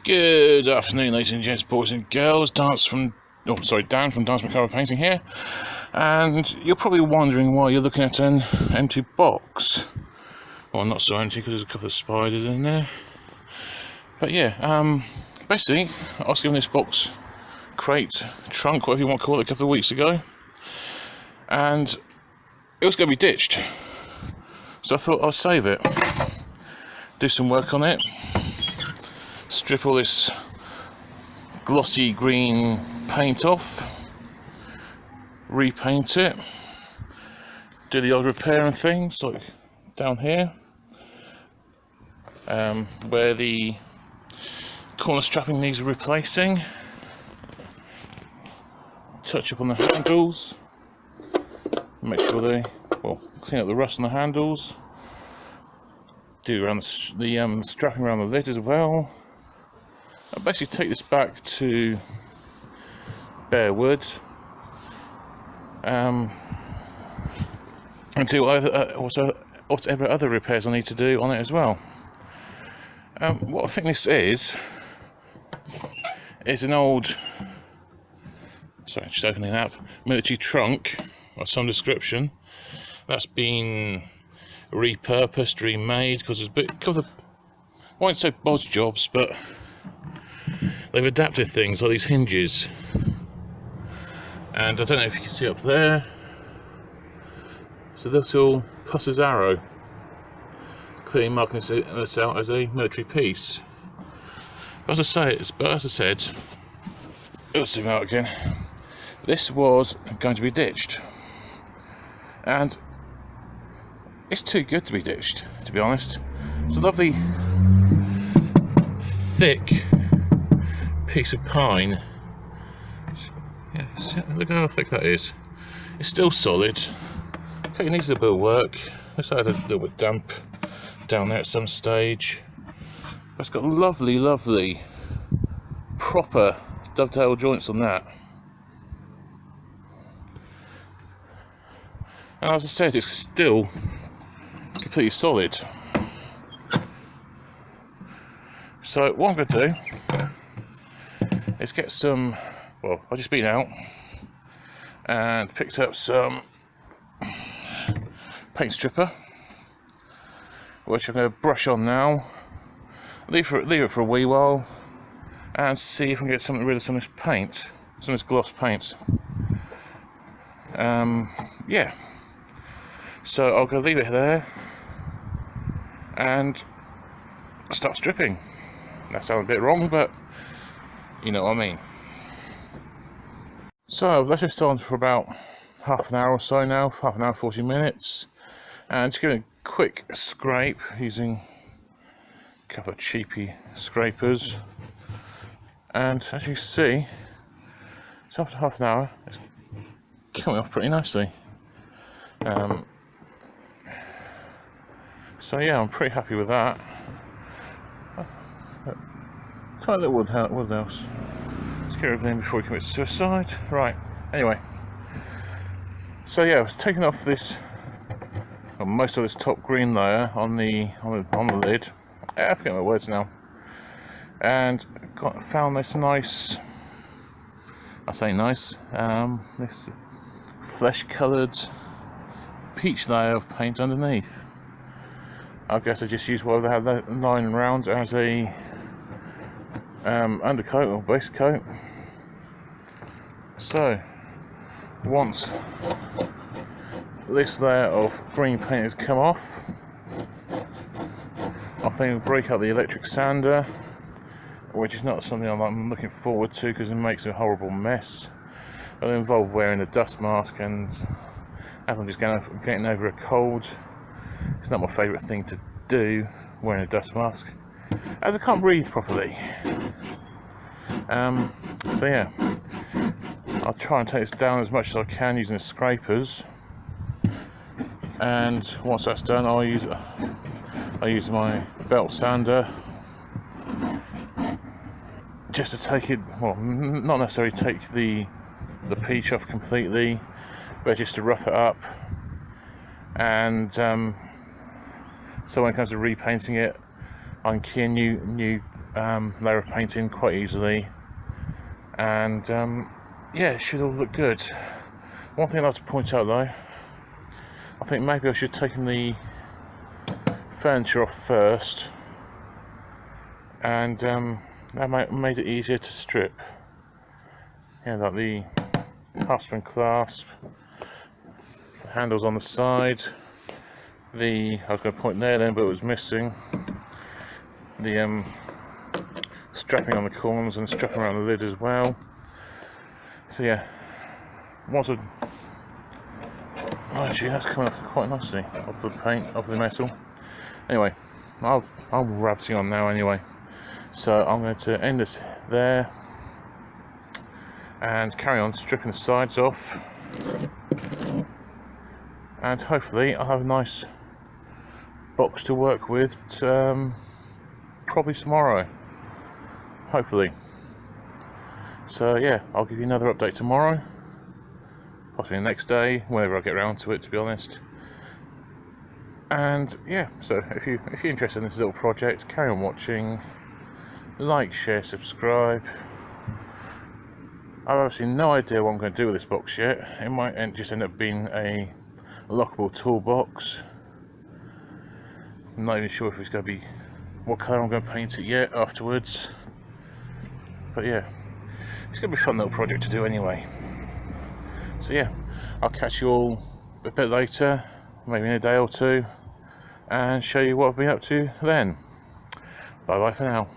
Good afternoon, ladies and gents, boys and girls. Dan from Danse-ing Painting here, and you're probably wondering why you're looking at an empty box. Well, not so empty because there's a couple of spiders in there. But yeah, basically, I was given this box, crate, trunk, whatever you want to call it, a couple of weeks ago, and it was going to be ditched. So I thought I'll save it, do some work on it. Strip all this glossy green paint off, repaint it, do the odd repair and things like down here where the corner strapping needs replacing, touch up on the handles, make sure clean up the rust on the handles, do around the strapping around the lid as well. I'll basically take this back to bare wood and do whatever other repairs I need to do on it as well. What I think this is an old, just opening up, military trunk of some description that's been repurposed, remade, because there's a couple of, I won't say bodge jobs, but they've adapted things like these hinges, and I don't know if you can see up there, so little Pussers arrow, clearly marking this out as a military piece. But as I said, let's zoom out again. This was going to be ditched, and it's too good to be ditched, to be honest. It's a lovely thick piece of pine. Yeah, look how thick that is. It's still solid. Okay, it needs a bit of work. Looks like it had a little bit damp down there at some stage. But it's got lovely proper dovetail joints on that. And as I said, it's still completely solid. So what I'm going to do is get some, I've just been out and picked up some paint stripper, which I'm going to brush on now, leave it for a wee while, and see if I can get rid of some of this paint, some of this gloss paint. Yeah, so I'll go leave it there and start stripping. That sounds a bit wrong, but you know what I mean. So I've left this on for about half an hour or so now, half an hour, 40 minutes, and just giving a quick scrape using a couple of cheapy scrapers. And as you see, it's after half an hour, it's coming off pretty nicely. So yeah, I'm pretty happy with that. Try a little wood house. Let's get everything before he commits suicide. Right, anyway. So yeah, I was taking off most of this top green layer on the lid. I forget my words now. And found this nice, I say nice, this flesh coloured peach layer of paint underneath. I guess I just used whatever they had that lying around as a undercoat or base coat. So once this layer of green paint has come off, I think I'll break out the electric sander, which is not something I'm looking forward to because it makes a horrible mess. It'll involve wearing a dust mask, and as I'm just getting over a cold, it's not my favourite thing to do, wearing a dust mask, as I can't breathe properly. So yeah, I'll try and take this down as much as I can using the scrapers, and once that's done, I'll use my belt sander just to take it, not necessarily take the peach off completely, but just to rough it up. And so when it comes to repainting it, I can key a new layer of paint in quite easily, and yeah, it should all look good. One thing I'd like to point out though, I think maybe I should have taken the furniture off first, and that made it easier to strip. Yeah, like the clasp and clasp, the handles on the side, I was going to point there then, but it was missing. The strapping on the corners and strapping around the lid as well. So yeah, oh, actually that's coming off quite nicely off the paint, off the metal. Anyway, I'm rabbiting on now anyway, so I'm going to end this there and carry on stripping the sides off, and hopefully I'll have a nice box to work with probably tomorrow, hopefully. So yeah, I'll give you another update tomorrow, possibly the next day, whenever I get around to it, to be honest. And yeah, so if you're interested in this little project, carry on watching, like, share, subscribe. I've obviously no idea what I'm going to do with this box yet. It might just end up being a lockable toolbox. I'm not even sure if it's going to be what colour I'm going to paint it yet afterwards. But yeah, it's going to be a fun little project to do anyway. So yeah, I'll catch you all a bit later, maybe in a day or two, and show you what I've been up to then. Bye bye for now.